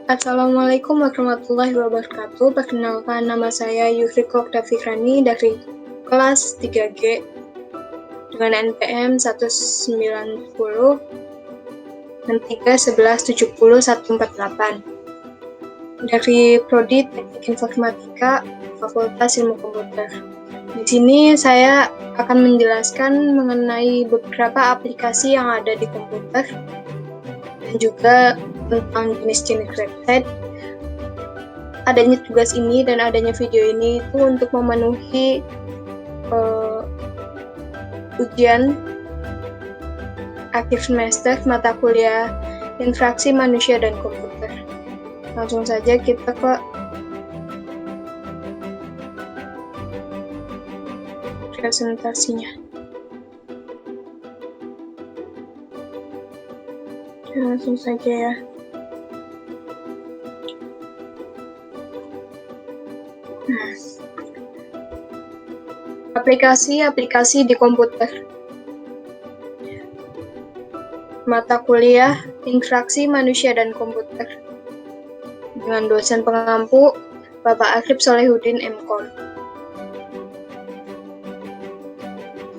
Assalamualaikum warahmatullahi wabarakatuh. Perkenalkan, nama saya Yufriko Oktavikrani dari kelas 3G dengan NPM 190 dan 31170 148 dari Prodi Teknik Informatika Fakultas Ilmu Komputer. Di sini saya akan menjelaskan mengenai beberapa aplikasi yang ada di komputer dan juga tentang jenis-jenis website. Adanya tugas ini dan adanya video ini itu untuk memenuhi ujian akhir semester mata kuliah Interaksi Manusia dan Komputer. Langsung saja kita ke presentasinya. Langsung saja ya. Aplikasi di komputer. Mata kuliah Interaksi Manusia dan Komputer dengan dosen pengampu Bapak Arif Solehudin M.Com.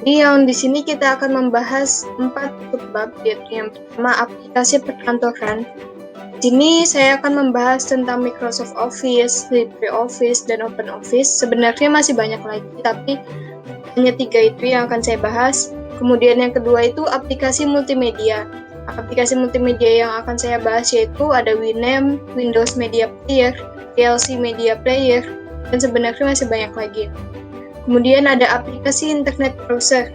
Jadi yang di sini kita akan membahas 4 subbab, yaitu yang pertama aplikasi perkantoran. Di sini saya akan membahas tentang Microsoft Office, LibreOffice, dan OpenOffice. Sebenarnya masih banyak lagi, tapi hanya 3 itu yang akan saya bahas. Kemudian yang kedua itu aplikasi multimedia. Aplikasi multimedia yang akan saya bahas yaitu ada Winamp, Windows Media Player, VLC Media Player, dan sebenarnya masih banyak lagi. Kemudian ada aplikasi internet browser,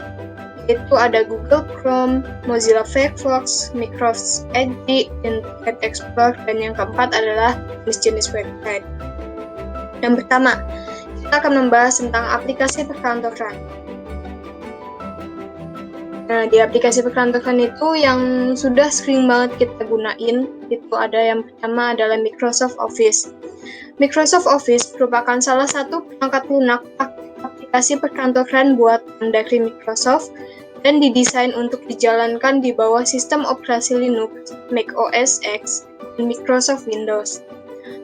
yaitu ada Google Chrome, Mozilla Firefox, Microsoft Edge, Internet Explorer, dan yang keempat adalah jenis-jenis website. Yang pertama, kita akan membahas tentang aplikasi perkantoran. Nah, di aplikasi perkantoran itu yang sudah sering banget kita gunain, itu ada yang pertama adalah Microsoft Office. Microsoft Office merupakan salah satu perangkat lunak aplikasi perkantoran buatan dari Microsoft dan didesain untuk dijalankan di bawah sistem operasi Linux, Mac OS X, dan Microsoft Windows.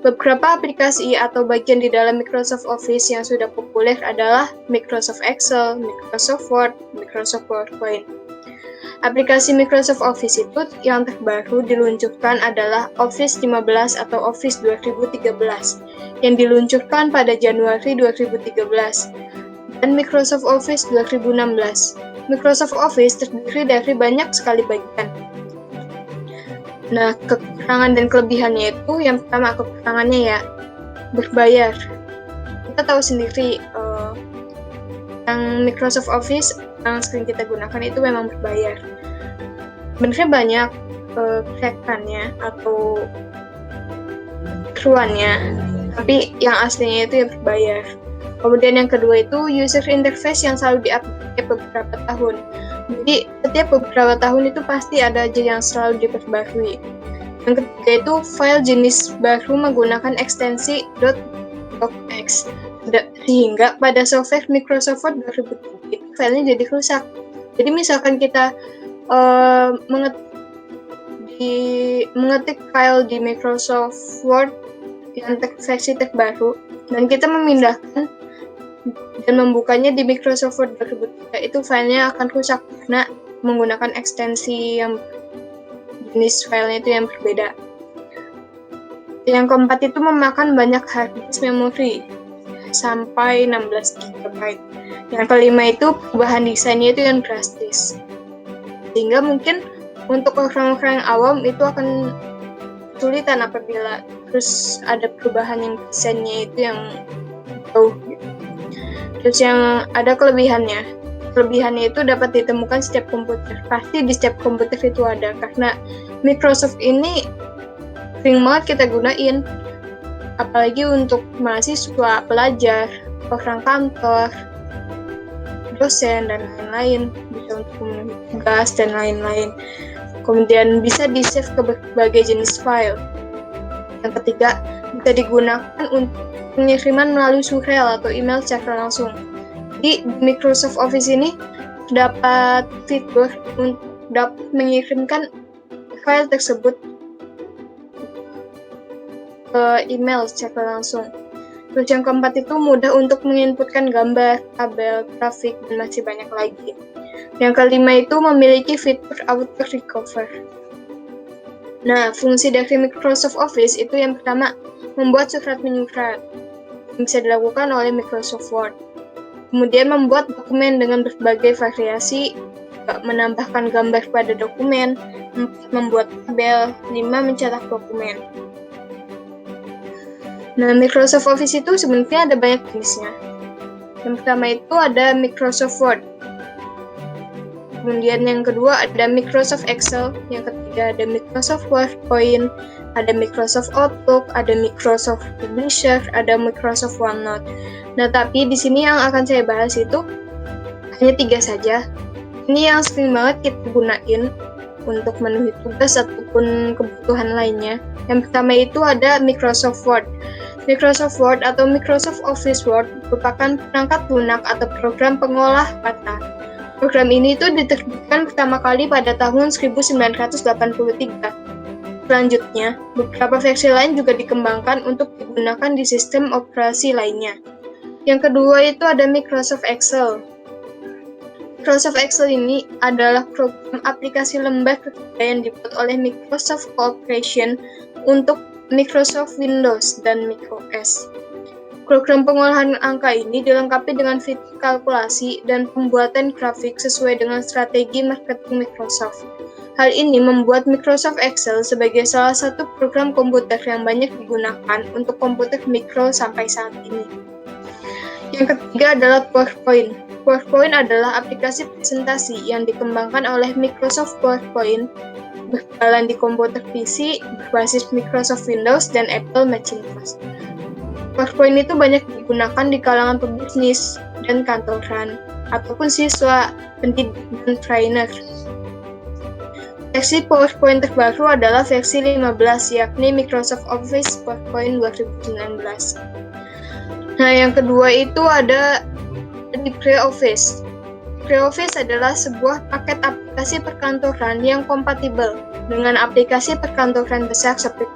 Beberapa aplikasi atau bagian di dalam Microsoft Office yang sudah populer adalah Microsoft Excel, Microsoft Word, Microsoft PowerPoint. Aplikasi Microsoft Office itu yang terbaru diluncurkan adalah Office 15 atau Office 2013 yang diluncurkan pada Januari 2013 dan Microsoft Office 2016. Microsoft Office terdiri dari banyak sekali bagian. Nah, kekurangan dan kelebihannya itu, yang pertama kekurangannya ya, berbayar. Kita tahu sendiri, yang Microsoft Office yang sering kita gunakan itu memang berbayar. Sebenarnya banyak kerekannya atau keruannya, tapi yang aslinya itu yang berbayar. Kemudian yang kedua itu user interface yang selalu di-update beberapa tahun. Jadi setiap beberapa tahun itu pasti ada aja yang selalu diperbarui. Yang ketiga itu file jenis baru menggunakan ekstensi .docx sehingga pada software Microsoft Word 2003 itu filenya jadi rusak. Jadi misalkan kita mengetik file di Microsoft Word yang versi terbaru dan kita memindahkan dan membukanya di Microsoft Word 2003, itu filenya akan rusak karena menggunakan ekstensi yang jenis filenya itu yang berbeda. Yang keempat itu memakan banyak hard disk memori sampai 16 GB. Yang kelima itu perubahan desainnya itu yang drastis. Sehingga mungkin untuk orang-orang awam itu akan kesulitan apabila terus ada perubahan yang desainnya itu yang jauh gitu. Terus yang ada kelebihannya itu dapat ditemukan setiap komputer. Pasti di setiap komputer itu ada, karena Microsoft ini sering banget kita gunain. Apalagi untuk mahasiswa, pelajar, orang kantor, dosen, dan lain-lain. Bisa untuk memenuhi tugas dan lain-lain. Kemudian bisa di-save ke berbagai jenis file. Yang ketiga, bisa digunakan untuk pengiriman melalui surel atau email secara langsung. Di Microsoft Office ini dapat fitur untuk dapat mengirimkan file tersebut ke email secara langsung. Terus yang keempat itu mudah untuk menginputkan gambar, tabel, grafik, dan masih banyak lagi. Yang kelima itu memiliki fitur auto recover. Nah, fungsi dari Microsoft Office itu yang pertama, membuat surat menyurat. Bisa dilakukan oleh Microsoft Word. Kemudian membuat dokumen dengan berbagai variasi, menambahkan gambar pada dokumen, 4 membuat tabel, 5 mencetak dokumen. Nah, Microsoft Office itu sebenarnya ada banyak jenisnya. Yang pertama itu ada Microsoft Word. Kemudian yang kedua ada Microsoft Excel. Yang ketiga ada Microsoft PowerPoint, ada Microsoft Outlook, ada Microsoft Publisher, ada Microsoft OneNote. Nah, tapi di sini yang akan saya bahas itu hanya 3 saja. Ini yang sering banget kita gunain untuk memenuhi tugas ataupun kebutuhan lainnya. Yang pertama itu ada Microsoft Word. Microsoft Word atau Microsoft Office Word merupakan perangkat lunak atau program pengolah kata. Program ini itu diterbitkan pertama kali pada tahun 1983. Selanjutnya, beberapa versi lain juga dikembangkan untuk digunakan di sistem operasi lainnya. Yang kedua itu ada Microsoft Excel. Microsoft Excel ini adalah program aplikasi lembar kerja yang dibuat oleh Microsoft Corporation untuk Microsoft Windows dan macOS. Program pengolahan angka ini dilengkapi dengan fitur kalkulasi dan pembuatan grafik sesuai dengan strategi marketing Microsoft. Hal ini membuat Microsoft Excel sebagai salah satu program komputer yang banyak digunakan untuk komputer mikro sampai saat ini. Yang ketiga adalah PowerPoint. PowerPoint adalah aplikasi presentasi yang dikembangkan oleh Microsoft PowerPoint, berjalan di komputer PC berbasis Microsoft Windows dan Apple Macintosh. PowerPoint itu banyak digunakan di kalangan pebisnis dan kantoran, ataupun siswa, pendidik, dan trainer. Versi PowerPoint terbaru adalah versi 15, yakni Microsoft Office PowerPoint 2019. Nah, yang kedua itu ada LibreOffice. LibreOffice adalah sebuah paket aplikasi perkantoran yang kompatibel dengan aplikasi perkantoran besar seperti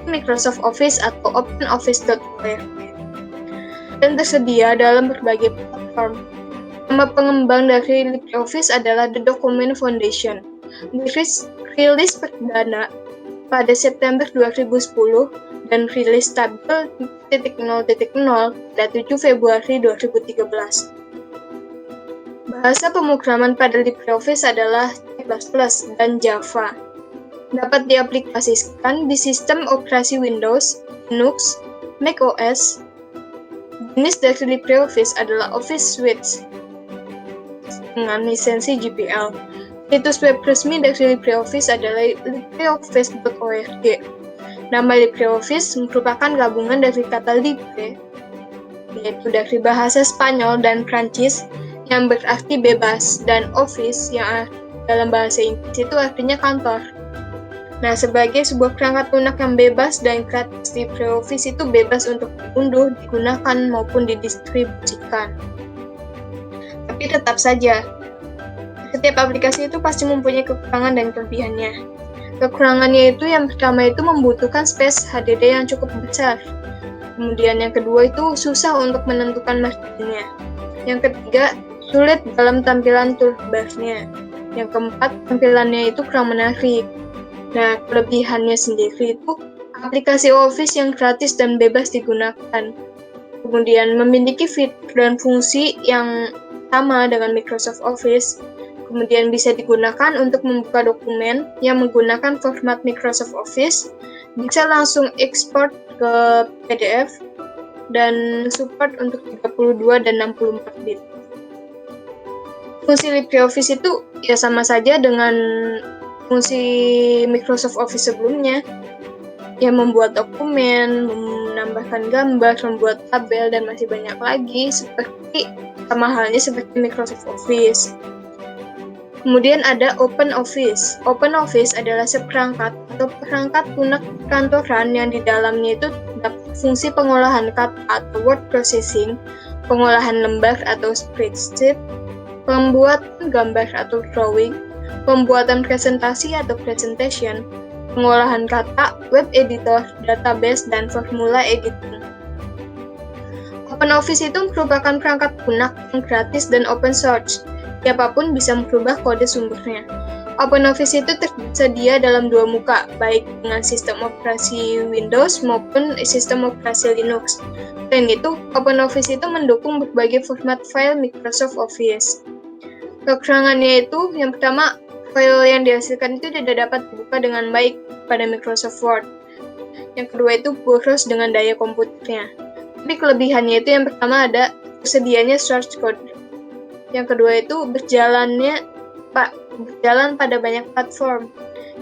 Microsoft Office atau OpenOffice.org dan tersedia dalam berbagai platform. Nama pengembang dari LibreOffice adalah The Document Foundation. Rilis perdana pada September 2010 dan rilis stabil 0.0 pada 7 Februari 2013. Bahasa pemrograman pada LibreOffice adalah C++ dan Java. Dapat diaplikasikan di sistem operasi Windows, Linux, macOS. Jenis dari LibreOffice adalah Office Suite dengan lisensi GPL. Situs web resmi dari LibreOffice adalah libreoffice.org. Nama LibreOffice merupakan gabungan dari kata libre, yaitu dari bahasa Spanyol dan Prancis yang berarti bebas, dan office yang dalam bahasa Inggris itu artinya kantor. Nah, sebagai sebuah perangkat lunak yang bebas dan gratis, LibreOffice itu bebas untuk diunduh, digunakan, maupun didistribusikan. Tapi tetap saja, setiap aplikasi itu pasti mempunyai kekurangan dan kelebihannya. Kekurangannya itu yang pertama itu membutuhkan space HDD yang cukup besar. Kemudian yang kedua itu susah untuk menentukan marginnya. Yang ketiga, sulit dalam tampilan toolbar-nya. Yang keempat, tampilannya itu kurang menarik. Nah, kelebihannya sendiri itu aplikasi Office yang gratis dan bebas digunakan. Kemudian memiliki fitur dan fungsi yang sama dengan Microsoft Office. Kemudian bisa digunakan untuk membuka dokumen yang menggunakan format Microsoft Office, bisa langsung ekspor ke PDF, dan support untuk 32 dan 64 bit. Fungsi LibreOffice itu ya sama saja dengan fungsi Microsoft Office sebelumnya, yang membuat dokumen, menambahkan gambar, membuat tabel, dan masih banyak lagi, sama halnya seperti Microsoft Office. Kemudian ada OpenOffice. OpenOffice adalah seperangkat atau perangkat lunak kantoran yang di dalamnya itu terdapat fungsi pengolahan kata atau word processing, pengolahan lembar atau spreadsheet, pembuatan gambar atau drawing, pembuatan presentasi atau presentation, pengolahan kata, web editor, database, dan formula editing. OpenOffice itu merupakan perangkat lunak yang gratis dan open source. Siapapun bisa merubah kode sumbernya. OpenOffice itu tersedia dalam dua muka, baik dengan sistem operasi Windows maupun sistem operasi Linux. Selain itu, OpenOffice itu mendukung berbagai format file Microsoft Office. Kekurangannya itu, yang pertama, file yang dihasilkan itu tidak dapat dibuka dengan baik pada Microsoft Word. Yang kedua itu boros dengan daya komputernya. Tapi kelebihannya itu yang pertama ada tersedianya source code. Yang kedua itu berjalan pada banyak platform.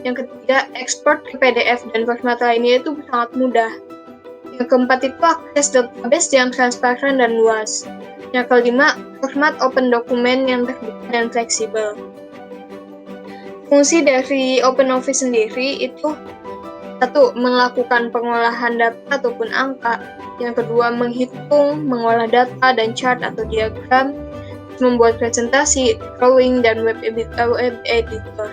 Yang ketiga, ekspor ke PDF dan format lainnya itu sangat mudah. Yang keempat itu akses database yang transparan dan luas. Yang kelima, format open dokumen yang terbuka dan fleksibel. Fungsi dari OpenOffice sendiri itu satu, melakukan pengolahan data ataupun angka. Yang kedua, menghitung, mengolah data dan chart atau diagram, membuat presentasi, drawing, dan web editor.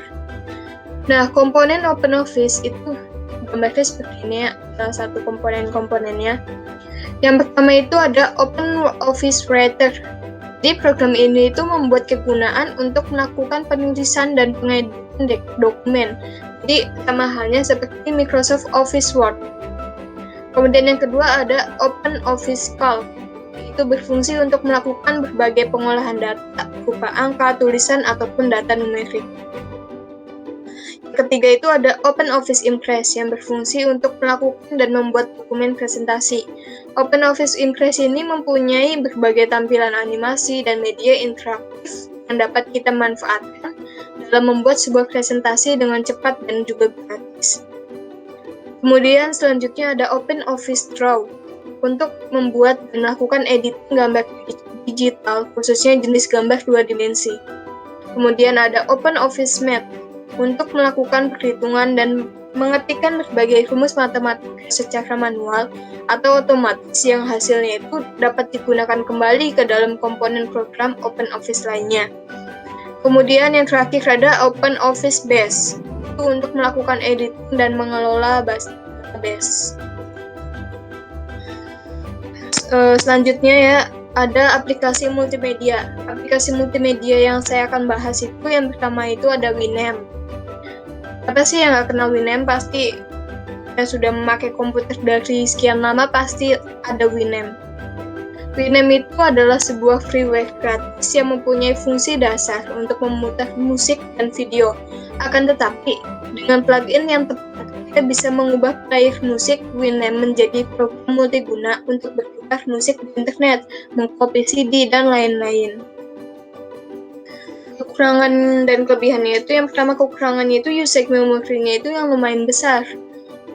Nah, komponen OpenOffice itu gambarnya seperti ini ya, salah satu komponen-komponennya. Yang pertama itu ada OpenOffice Writer. Jadi program ini itu membuat kegunaan untuk melakukan penulisan dan pengeditan dokumen. Jadi sama halnya seperti Microsoft Office Word. Kemudian yang kedua ada OpenOffice Calc. Itu berfungsi untuk melakukan berbagai pengolahan data berupa angka, tulisan, ataupun data numerik. Yang ketiga itu ada OpenOffice Impress yang berfungsi untuk melakukan dan membuat dokumen presentasi. OpenOffice Impress ini mempunyai berbagai tampilan animasi dan media interaktif yang dapat kita manfaatkan dalam membuat sebuah presentasi dengan cepat dan juga gratis. Kemudian selanjutnya ada OpenOffice Draw untuk membuat dan melakukan editing gambar digital, khususnya jenis gambar 2 dimensi. Kemudian ada OpenOffice Math untuk melakukan perhitungan dan mengetikkan berbagai rumus matematika secara manual atau otomatis yang hasilnya itu dapat digunakan kembali ke dalam komponen program OpenOffice lainnya. Kemudian yang terakhir ada OpenOffice Base itu untuk melakukan editing dan mengelola database. Selanjutnya ya, ada aplikasi multimedia. Aplikasi multimedia yang saya akan bahas itu yang pertama itu ada Winamp. Apa sih yang nggak kenal Winamp? Pasti yang sudah memakai komputer dari sekian lama pasti ada Winamp. Winamp itu adalah sebuah freeware gratis yang mempunyai fungsi dasar untuk memutar musik dan video. Akan tetapi, dengan plugin yang tepat, kita bisa mengubah player musik Winamp menjadi program multiguna untuk bertukar musik di internet, mengcopy CD, dan lain-lain. Kekurangan dan kelebihannya itu, yang pertama kekurangannya itu usage memory-nya itu yang lumayan besar.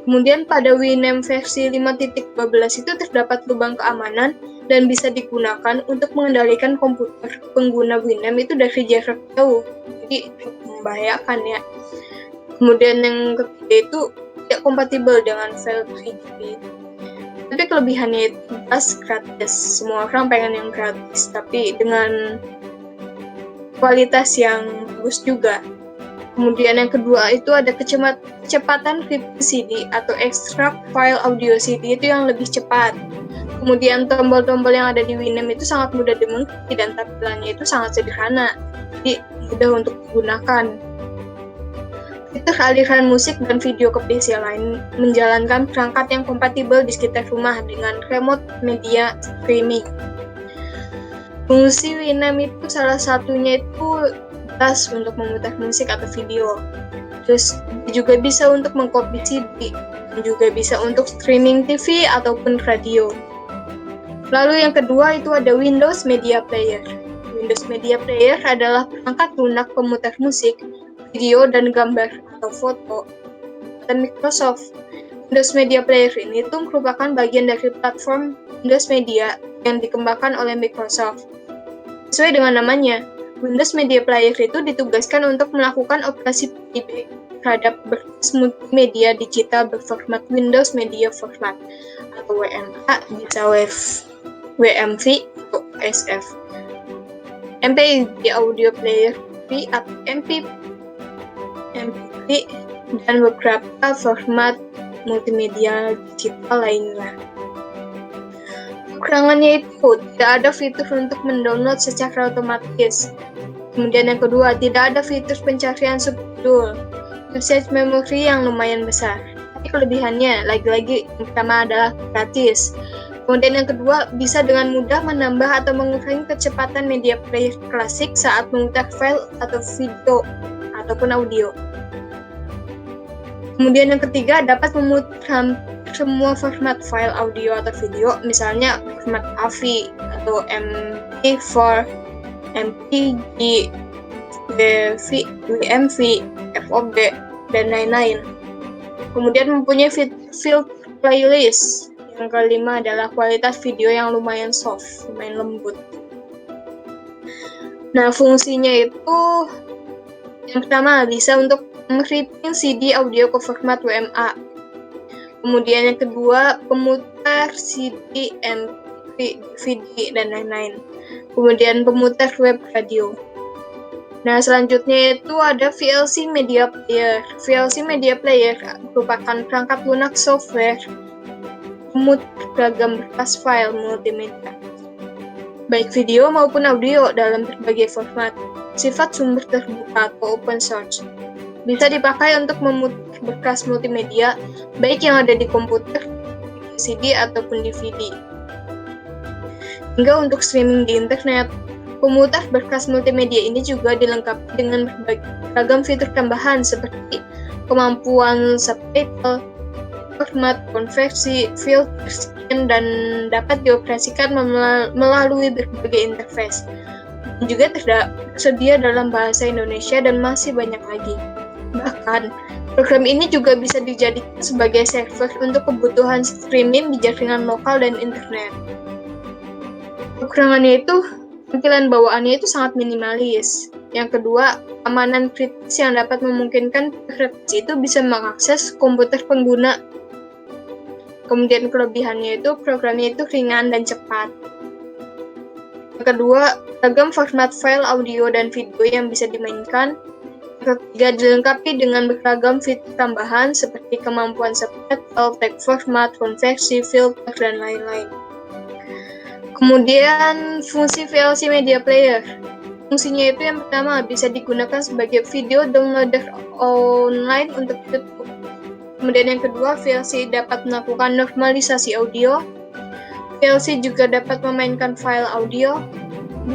Kemudian pada Winamp versi 5.12 itu terdapat lubang keamanan dan bisa digunakan untuk mengendalikan komputer pengguna Winamp itu dari jarak jauh. Jadi membahayakan ya. Kemudian yang ketiga itu tidak kompatibel dengan file 3GB. Tapi kelebihannya itu gratis. Semua orang pengen yang gratis, tapi dengan kualitas yang bagus juga. Kemudian yang kedua itu ada kecepatan read CD atau extract file audio CD itu yang lebih cepat. Kemudian tombol-tombol yang ada di Winamp itu sangat mudah dimengerti dan tampilannya itu sangat sederhana, jadi mudah untuk digunakan. Fitur aliran musik dan video ke PC lain menjalankan perangkat yang kompatibel di sekitar rumah dengan remote media streaming. Fungsi Winamp itu salah satunya itu tas untuk memutar musik atau video. Terus juga bisa untuk mengcopy CD dan juga bisa untuk streaming TV ataupun radio. Lalu yang kedua itu ada Windows Media Player. Windows Media Player adalah perangkat lunak pemutar musik, video, dan gambar atau foto dan Microsoft. Windows Media Player ini itu merupakan bagian dari platform Windows Media yang dikembangkan oleh Microsoft. Sesuai dengan namanya, Windows Media Player itu ditugaskan untuk melakukan operasi playback terhadap berbagai multimedia digital berformat Windows Media Format atau WMA, bisa WMV atau SF. MP audio player atau MP3 dan beberapa format multimedia digital lainnya. Kekurangannya itu tidak ada fitur untuk mendownload secara otomatis. Kemudian yang kedua, tidak ada fitur pencarian subjudul, usage memory yang lumayan besar. Tapi kelebihannya, lagi-lagi yang pertama adalah gratis. Kemudian yang kedua, bisa dengan mudah menambah atau mengurangi kecepatan media player klasik saat memutar file atau video ataupun audio. Kemudian yang ketiga, dapat memutar semua format file audio atau video, misalnya format AVI atau MP4, MPG, WMV, FOV, dan lain-lain. Kemudian mempunyai filter playlist. Yang kelima adalah kualitas video yang lumayan soft, lumayan lembut. Nah, fungsinya itu yang pertama bisa untuk mengclipping CD audio ke format WMA. Kemudian yang kedua, pemutar CD, MP3, DVD, dan lain-lain. Kemudian pemutar web radio. Nah, selanjutnya itu ada VLC Media Player. VLC Media Player merupakan perangkat lunak software pemutar beragam berkas file multimedia, baik video maupun audio dalam berbagai format. Sifat sumber terbuka atau open source. Bisa dipakai untuk memutar berkas multimedia, baik yang ada di komputer, CD, ataupun DVD. Hingga untuk streaming di internet, pemutar berkas multimedia ini juga dilengkapi dengan beragam fitur tambahan seperti kemampuan subtitle, format, konversi, filter, scan, dan dapat dioperasikan melalui berbagai interface. Juga tersedia dalam bahasa Indonesia dan masih banyak lagi. Bahkan, program ini juga bisa dijadikan sebagai server untuk kebutuhan streaming di jaringan lokal dan internet. Kekurangannya itu, tampilan bawaannya itu sangat minimalis. Yang kedua, keamanan kritis yang dapat memungkinkan hackers itu bisa mengakses komputer pengguna. Kemudian kelebihannya itu, programnya itu ringan dan cepat. Yang kedua, beragam format file audio dan video yang bisa dimainkan. Ketiga, dilengkapi dengan beragam fitur tambahan seperti kemampuan subtitle, text format, konversi, filter, dan lain-lain. Kemudian, fungsi VLC Media Player. Fungsinya itu yang pertama, bisa digunakan sebagai video downloader online untuk YouTube. Kemudian yang kedua, VLC dapat melakukan normalisasi audio. VLC juga dapat memainkan file audio,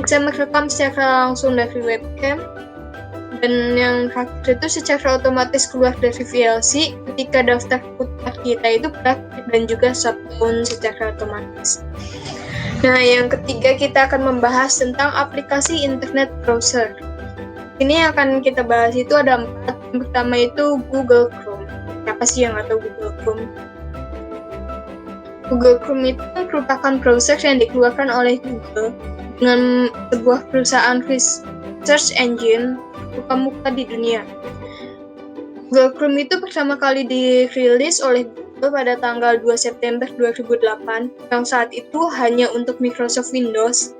bisa merekam secara langsung dari webcam, dan yang terakhir itu secara otomatis keluar dari VLC ketika daftar putar kita itu beraktif dan juga shutdown secara otomatis. Nah, yang ketiga kita akan membahas tentang aplikasi internet browser. Ini yang akan kita bahas itu ada 4. Yang pertama itu Google Chrome. Siapa sih yang nggak tahu Google Chrome? Google Chrome itu merupakan browser yang dikeluarkan oleh Google dengan sebuah perusahaan research engine muka di dunia. Google Chrome itu pertama kali dirilis oleh Google pada tanggal 2 September 2008 yang saat itu hanya untuk Microsoft Windows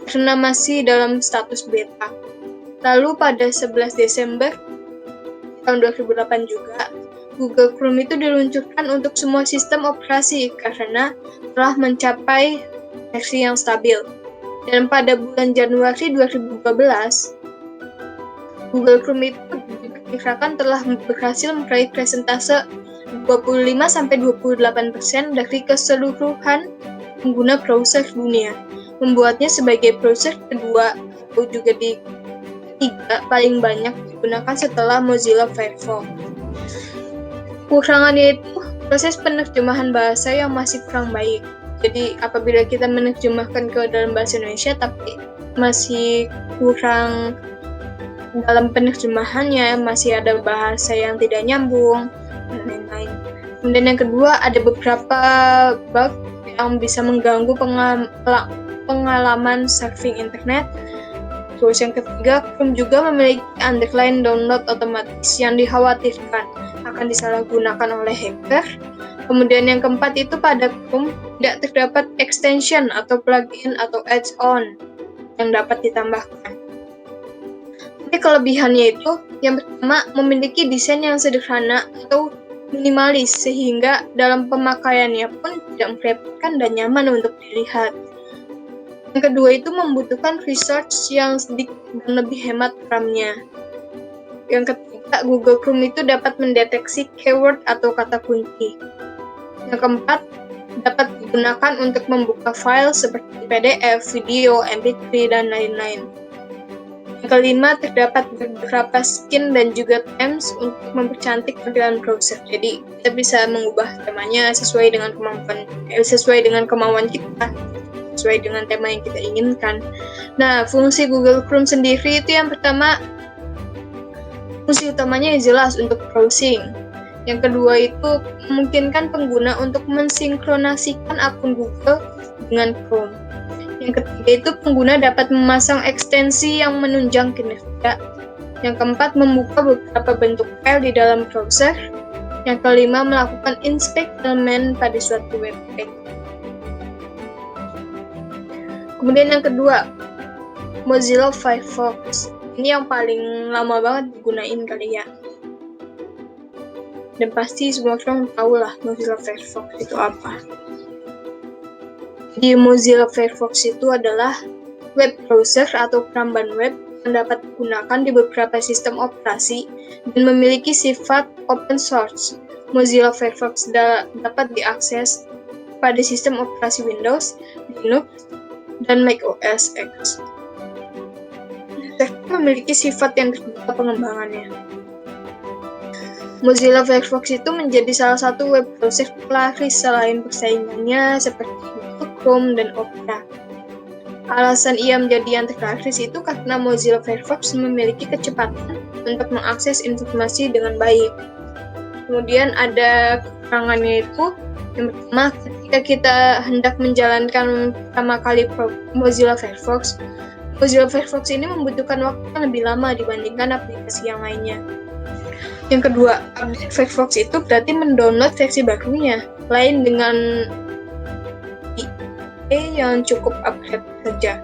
karena masih dalam status beta. Lalu pada 11 Desember tahun 2008 juga, Google Chrome itu diluncurkan untuk semua sistem operasi karena telah mencapai versi yang stabil. Dan pada bulan Januari 2012, Google Chrome itu diperkirakan telah berhasil meraih persentase 25-28% dari keseluruhan pengguna browser dunia, membuatnya sebagai browser kedua atau juga ketiga paling banyak digunakan setelah Mozilla Firefox. Kekurangannya itu proses penerjemahan bahasa yang masih kurang baik. Jadi apabila kita menerjemahkan ke dalam bahasa Indonesia tapi masih kurang dalam penerjemahannya, masih ada bahasa yang tidak nyambung, dan lain-lain. Kemudian yang kedua, ada beberapa bug yang bisa mengganggu pengalaman surfing internet. Terus yang ketiga, Chrome juga memiliki underline download otomatis yang dikhawatirkan akan disalahgunakan oleh hacker. Kemudian yang keempat itu pada Chrome tidak terdapat extension atau plugin atau add-on yang dapat ditambahkan. Tapi kelebihannya itu, yang pertama, memiliki desain yang sederhana atau minimalis, sehingga dalam pemakaiannya pun tidak merepotkan dan nyaman untuk dilihat. Yang kedua itu membutuhkan research yang sedikit dan lebih hemat RAM-nya. Yang ketiga, Google Chrome itu dapat mendeteksi keyword atau kata kunci. Yang keempat, dapat digunakan untuk membuka file seperti PDF, video, MP3, dan lain-lain. Yang kelima, terdapat beberapa skin dan juga themes untuk mempercantik tampilan browser. Jadi, kita bisa mengubah temanya sesuai dengan kemauan kita, sesuai dengan tema yang kita inginkan. Nah, fungsi Google Chrome sendiri itu yang pertama, fungsi utamanya jelas untuk browsing. Yang kedua itu memungkinkan pengguna untuk mensinkronasikan akun Google dengan Chrome. Yang ketiga itu pengguna dapat memasang ekstensi yang menunjang kinerja. Yang keempat, membuka beberapa bentuk file di dalam browser. Yang kelima, melakukan inspect elemen pada suatu web page. Kemudian yang kedua, Mozilla Firefox. Ini yang paling lama banget digunain kali ya. Dan pasti semua orang tahu lah Mozilla Firefox itu apa. Di Mozilla Firefox itu adalah web browser atau peramban web yang dapat digunakan di beberapa sistem operasi dan memiliki sifat open source. Mozilla Firefox dapat diakses pada sistem operasi Windows, Linux, dan Mac OS X. Serta memiliki sifat yang terbuka pengembangannya. Mozilla Firefox itu menjadi salah satu web browser pelaris selain persaingannya seperti Google Chrome dan Opera. Alasan ia menjadi yang terlaris itu karena Mozilla Firefox memiliki kecepatan untuk mengakses informasi dengan baik. Kemudian ada kekurangannya itu, yang pertama, ketika kita hendak menjalankan pertama kali Mozilla Firefox ini membutuhkan waktu yang lebih lama dibandingkan aplikasi yang lainnya. Yang kedua, update Firefox itu berarti mendownload versi barunya, lain dengan IE yang cukup upgrade saja.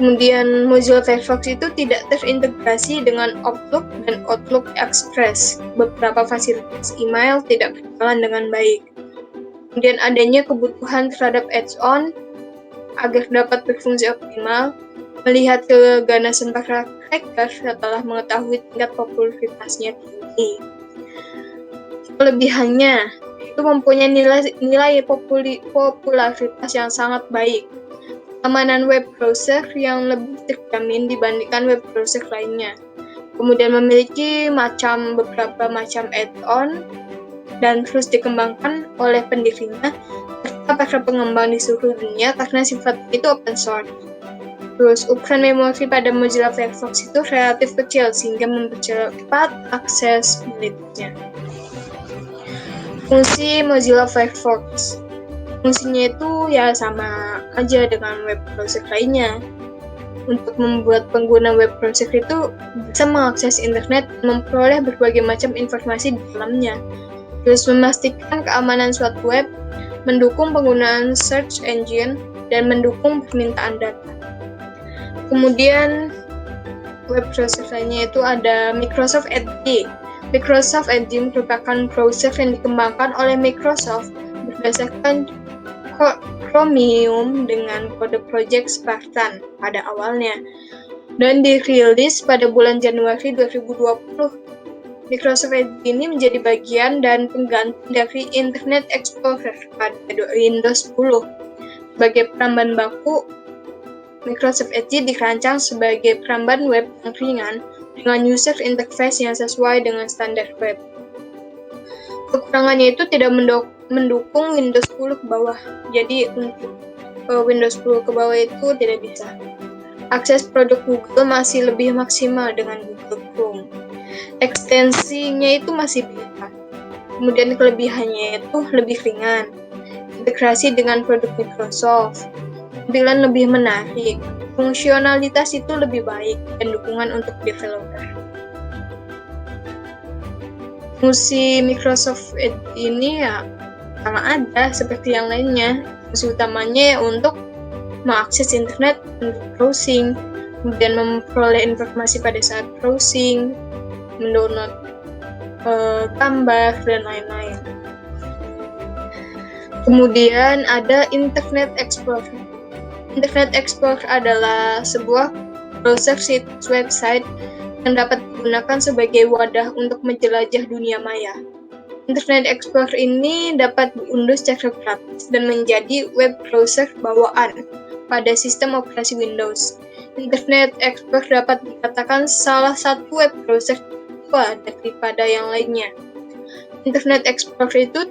Kemudian Mozilla Firefox itu tidak terintegrasi dengan Outlook dan Outlook Express. Beberapa fasilitas email tidak berjalan dengan baik. Kemudian adanya kebutuhan terhadap add-on agar dapat berfungsi optimal. Melihat keganasan para hacker setelah mengetahui tingkat popularitasnya tinggi. Kelebihannya itu mempunyai nilai popularitas yang sangat baik. Keamanan web browser yang lebih terjamin dibandingkan web browser lainnya. Kemudian memiliki beberapa macam add-on dan terus dikembangkan oleh pendirinya serta para pengembang di seluruh dunia karena sifat itu open source. Terus, ukuran memori pada Mozilla Firefox itu relatif kecil sehingga mempercepat aksesibilitasnya. Fungsi Mozilla Firefox. Fungsinya itu ya sama aja dengan web browser lainnya. Untuk membuat pengguna web browser itu bisa mengakses internet dan memperoleh berbagai macam informasi di dalamnya. Terus memastikan keamanan suatu web, mendukung penggunaan search engine, dan mendukung permintaan data. Kemudian web browser lainnya itu ada Microsoft Edge. Microsoft Edge merupakan browser yang dikembangkan oleh Microsoft berdasarkan Chromium dengan kode project Spartan pada awalnya dan dirilis pada bulan Januari 2020. Microsoft Edge ini menjadi bagian dan pengganti dari Internet Explorer pada Windows 10. Sebagai peramban baku, Microsoft Edge dirancang sebagai peramban web yang ringan dengan user interface yang sesuai dengan standar web. Kekurangannya itu tidak mendukung Windows 10 ke bawah. Jadi untuk Windows 10 ke bawah itu tidak bisa. Akses produk Google masih lebih maksimal dengan Google Chrome. Ekstensinya itu masih bisa. Kemudian kelebihannya itu lebih ringan. Integrasi dengan produk Microsoft. Tampilan lebih menarik, fungsionalitas itu lebih baik, dan dukungan untuk developer. Fungsi Microsoft Edge ini ya sama ada seperti yang lainnya. Fungsi utamanya ya untuk mengakses internet untuk browsing. kemudian memperoleh informasi pada saat browsing, mendownload gambar, dan lain-lain. Kemudian ada Internet Explorer. Internet Explorer adalah sebuah browser situs website yang dapat digunakan sebagai wadah untuk menjelajah dunia maya. Internet Explorer ini dapat diunduh secara gratis dan menjadi web browser bawaan pada sistem operasi Windows. Internet Explorer dapat dikatakan salah satu web browser tua daripada yang lainnya. Internet Explorer itu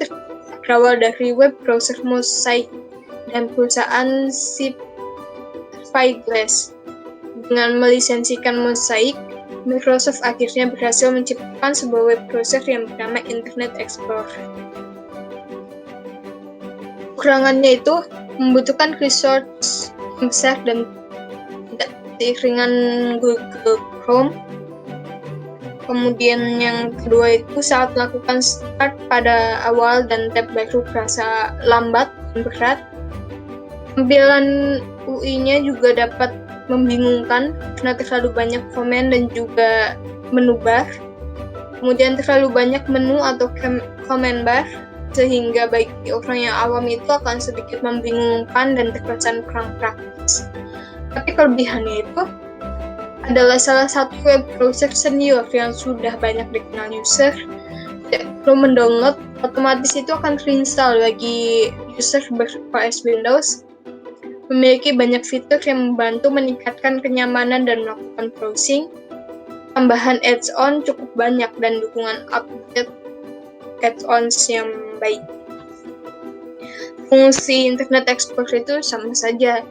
berawal dari web browser Mosaic dan perusahaan Spyglass. Dengan melisensikan Mosaic, Microsoft akhirnya berhasil menciptakan sebuah web browser yang bernama Internet Explorer. Kekurangannya itu membutuhkan resource yang besar dan tidak seiringan Google Chrome. Kemudian yang kedua itu saat melakukan start pada awal dan tab baru berasa lambat dan berat. Tampilan UI-nya juga dapat membingungkan karena terlalu banyak komen dan juga menu bar. Kemudian terlalu banyak menu atau comment bar sehingga bagi orang yang awam itu akan sedikit membingungkan dan terkesan kurang praktis. Tapi kelebihannya itu adalah salah satu web browser senior yang sudah banyak dikenal user. Tidak perlu mendownload, otomatis itu akan terinstall bagi user ber-OS Windows. Memiliki banyak fitur yang membantu meningkatkan kenyamanan dan melakukan browsing. Tambahan add-on cukup banyak dan dukungan update add-ons yang baik. Fungsi Internet Explorer itu sama saja.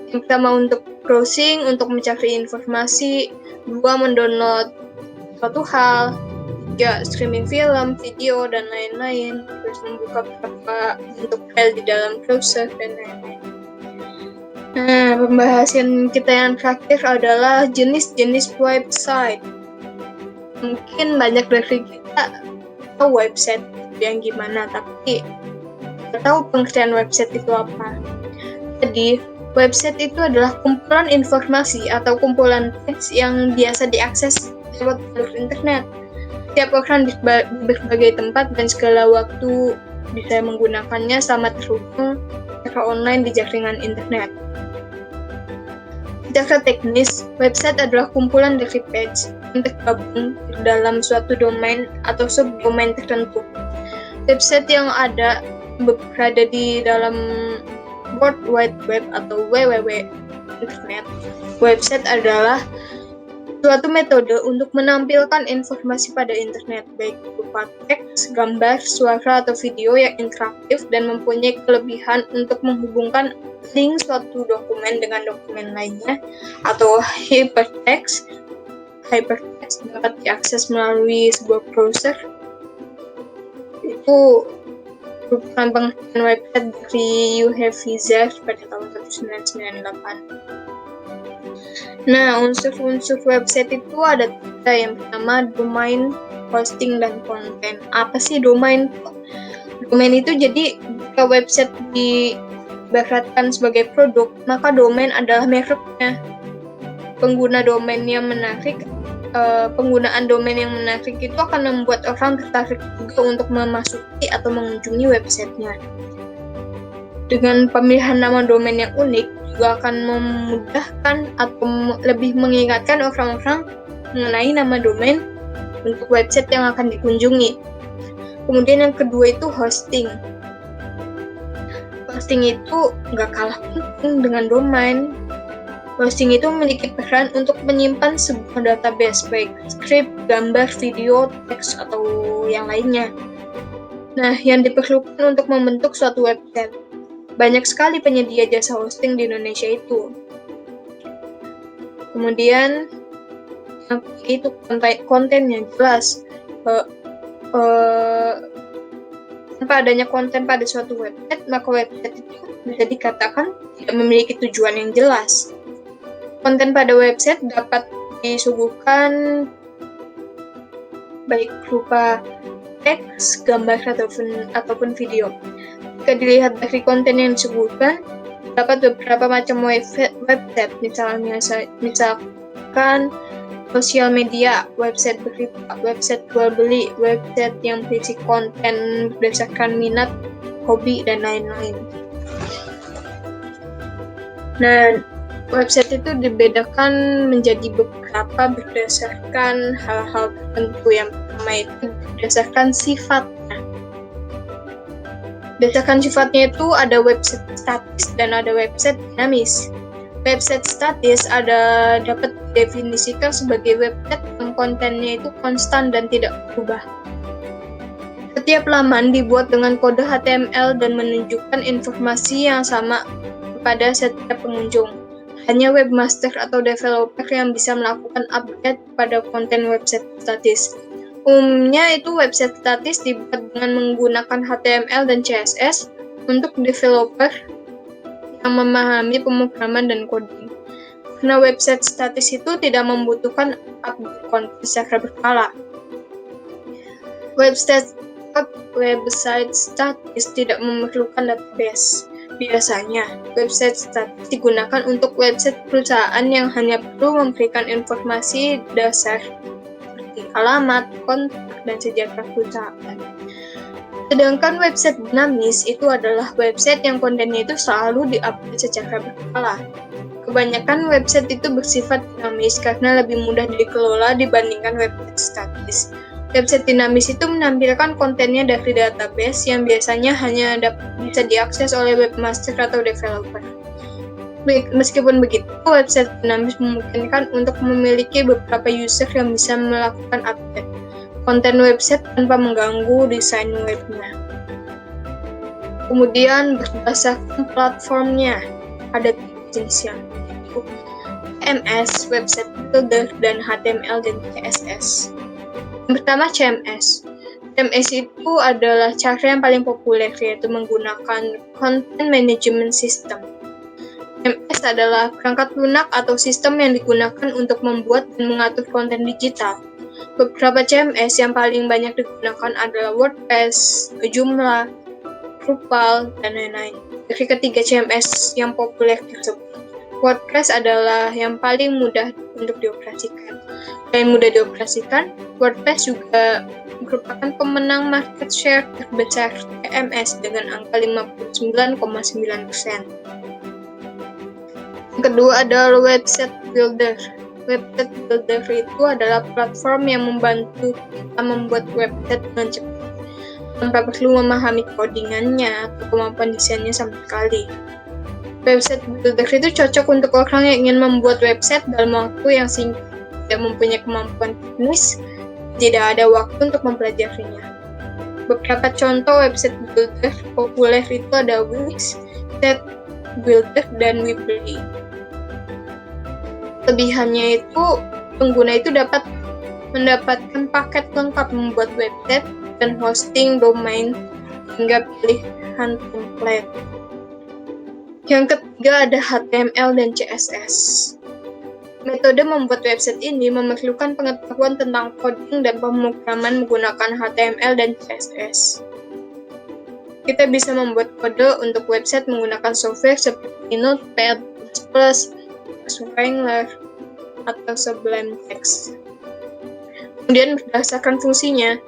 Yang pertama untuk browsing, untuk mencari informasi, 2 mendownload suatu hal, 3 streaming film, video, dan lain-lain, terus membuka beberapa bentuk file di dalam browser, dan lain-lain. Nah, pembahasan kita yang terakhir adalah jenis-jenis website. Mungkin banyak dari kita tahu website yang gimana, tapi tidak tahu pengertian website itu apa. Jadi, website itu adalah kumpulan informasi atau kumpulan teks yang biasa diakses lewat jalur internet. Setiap orang di berbagai tempat dan segala waktu bisa menggunakannya selama terhubung secara online di jaringan internet. Secara teknis, website adalah kumpulan dari page yang tergabung dalam suatu domain atau subdomain tertentu. Website yang berada di dalam World Wide Web atau WWW Internet. Website adalah suatu metode untuk menampilkan informasi pada internet, baik berupa teks, gambar, suara, atau video yang interaktif dan mempunyai kelebihan untuk menghubungkan link suatu dokumen dengan dokumen lainnya, atau hypertext. Hypertext dapat diakses melalui sebuah browser. Itu merupakan pengertian website dari Uheviza pada tahun 1998. Nah, unsur-unsur website itu ada 3. Yang pertama, domain, hosting, dan konten. Apa sih domain? Domain itu jadi jika website diibaratkan sebagai produk, maka domain adalah mereknya. Penggunaan domain yang menarik itu akan membuat orang tertarik juga untuk memasuki atau mengunjungi websitenya. Dengan pemilihan nama domain yang unik, juga akan memudahkan atau lebih mengingatkan orang-orang mengenai nama domain untuk website yang akan dikunjungi. Kemudian yang kedua itu hosting. Hosting itu nggak kalah penting dengan domain. Hosting itu memiliki peran untuk menyimpan sebuah database, baik skrip, gambar, video, teks, atau yang lainnya. Nah, yang diperlukan untuk membentuk suatu website. Banyak sekali penyedia jasa hosting di Indonesia itu. Kemudian, itu konten yang jelas. Tanpa adanya konten pada suatu website, maka website itu bisa dikatakan tidak memiliki tujuan yang jelas. Konten pada website dapat disuguhkan baik berupa teks, gambar, ataupun video. Jika dilihat dari konten yang disebutkan, dapat beberapa macam website, misalkan sosial media, website berita, website jual beli, website yang berisi konten berdasarkan minat, hobi, dan lain-lain. Nah, website itu dibedakan menjadi beberapa berdasarkan hal-hal tertentu. Yang pertama itu berdasarkan sifatnya. Berdasarkan sifatnya itu ada website statis dan ada website dinamis. Website statis dapat didefinisikan sebagai website yang kontennya itu konstan dan tidak berubah. Setiap laman dibuat dengan kode HTML dan menunjukkan informasi yang sama kepada setiap pengunjung. Hanya webmaster atau developer yang bisa melakukan update pada konten website statis. Umumnya itu website statis dibuat dengan menggunakan HTML dan CSS untuk developer yang memahami pemrograman dan coding. Karena website statis itu tidak membutuhkan update konten secara berkala. Website statis tidak memerlukan database. Biasanya, website statis digunakan untuk website perusahaan yang hanya perlu memberikan informasi dasar seperti alamat, kontak, dan sejarah perusahaan. Sedangkan website dinamis itu adalah website yang kontennya itu selalu diupdate secara berkala. Kebanyakan website itu bersifat dinamis karena lebih mudah dikelola dibandingkan website statis. Website dinamis itu menampilkan kontennya dari database yang biasanya hanya bisa diakses oleh webmaster atau developer. Meskipun begitu, website dinamis memungkinkan untuk memiliki beberapa user yang bisa melakukan update konten website tanpa mengganggu desain webnya. Kemudian berdasarkan platformnya, ada tiga jenis yang yaitu CMS, website builder, dan HTML dan CSS. Yang pertama CMS. CMS itu adalah cara yang paling populer, yaitu menggunakan Content Management System. CMS adalah perangkat lunak atau sistem yang digunakan untuk membuat dan mengatur konten digital. Beberapa CMS yang paling banyak digunakan adalah WordPress, Joomla, Drupal, dan lain-lain. Dari ketiga CMS yang populer tersebut, WordPress adalah yang paling mudah untuk dioperasikan. Selain mudah dioperasikan, WordPress juga merupakan pemenang market share terbesar CMS dengan angka 59,9%. Yang kedua adalah website builder. Website builder itu adalah platform yang membantu kita membuat website dengan cepat tanpa perlu memahami codingannya atau kemampuan desainnya sama sekali. Website builder itu cocok untuk orang yang ingin membuat website dalam waktu yang singkat, tidak mempunyai kemampuan teknis, tidak ada waktu untuk mempelajarinya. Beberapa contoh website builder populer itu ada Wix, Site Builder, dan Weebly. Kelebihannya itu, pengguna itu dapat mendapatkan paket lengkap membuat website dan hosting domain hingga pilihan template. Yang ketiga ada HTML dan CSS. Metode membuat website ini memerlukan pengetahuan tentang coding dan pemrograman menggunakan HTML dan CSS. Kita bisa membuat kode untuk website menggunakan software seperti Notepad++, Wrangler, atau Sublime Text. Kemudian berdasarkan fungsinya,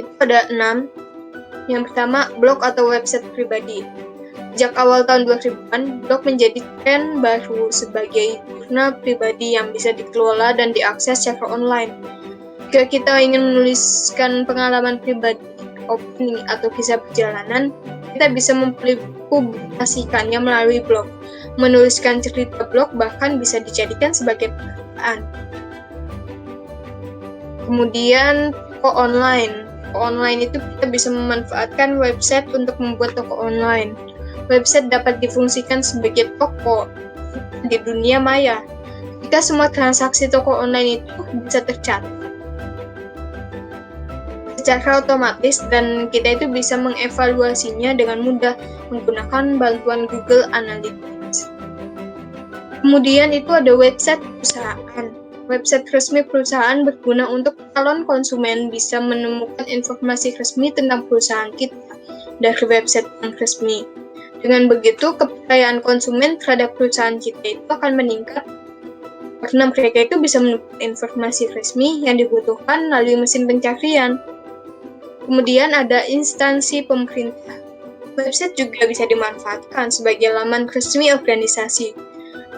itu ada 6. Yang pertama, blog atau website pribadi. Sejak awal tahun 2000-an, blog menjadi tren baru sebagai jurnal pribadi yang bisa dikelola dan diakses secara online. Jika kita ingin menuliskan pengalaman pribadi, opini, atau kisah perjalanan, kita bisa mempublikasikannya melalui blog. Menuliskan cerita blog bahkan bisa dijadikan sebagai pekerjaan. Kemudian, toko online. Toko online itu kita bisa memanfaatkan website untuk membuat toko online. Website dapat difungsikan sebagai toko di dunia maya. Jika semua transaksi toko online itu bisa tercatat secara otomatis dan kita itu bisa mengevaluasinya dengan mudah menggunakan bantuan Google Analytics. Kemudian itu ada website perusahaan. Website resmi perusahaan berguna untuk calon konsumen bisa menemukan informasi resmi tentang perusahaan kita dari website yang resmi. Dengan begitu, kepercayaan konsumen terhadap perusahaan kita itu akan meningkat karena mereka itu bisa menemukan informasi resmi yang dibutuhkan melalui mesin pencarian. Kemudian ada instansi pemerintah. Website juga bisa dimanfaatkan sebagai laman resmi organisasi.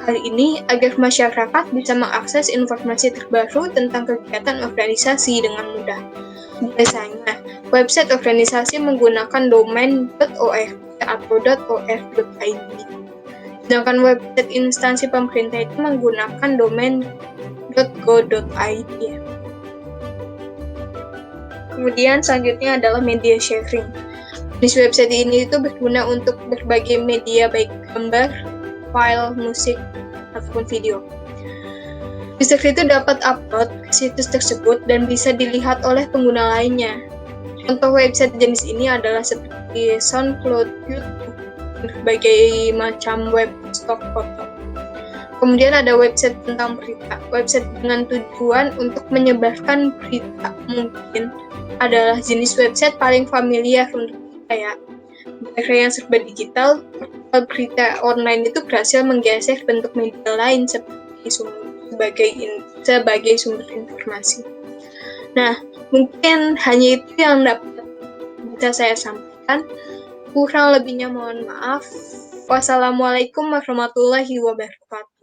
Hal ini agar masyarakat bisa mengakses informasi terbaru tentang kegiatan organisasi dengan mudah. Biasanya, website organisasi menggunakan domain .org atau .or.id. Sedangkan website instansi pemerintah itu menggunakan domain .go.id. Kemudian selanjutnya adalah media sharing. Jenis website ini itu berguna untuk berbagai media baik gambar, file, musik, ataupun video. User itu dapat upload ke situs tersebut dan bisa dilihat oleh pengguna lainnya. Contoh website jenis ini adalah seperti SoundCloud, YouTube, berbagai macam web stok foto. Kemudian ada website tentang berita. Website dengan tujuan untuk menyebarkan berita mungkin adalah jenis website paling familiar untuk kita ya. Era yang serba digital, berita online itu berhasil menggeser bentuk media lain sebagai sumber informasi. Nah, mungkin hanya itu yang dapat bisa saya sampaikan. Kurang lebihnya mohon maaf. Wassalamualaikum warahmatullahi wabarakatuh.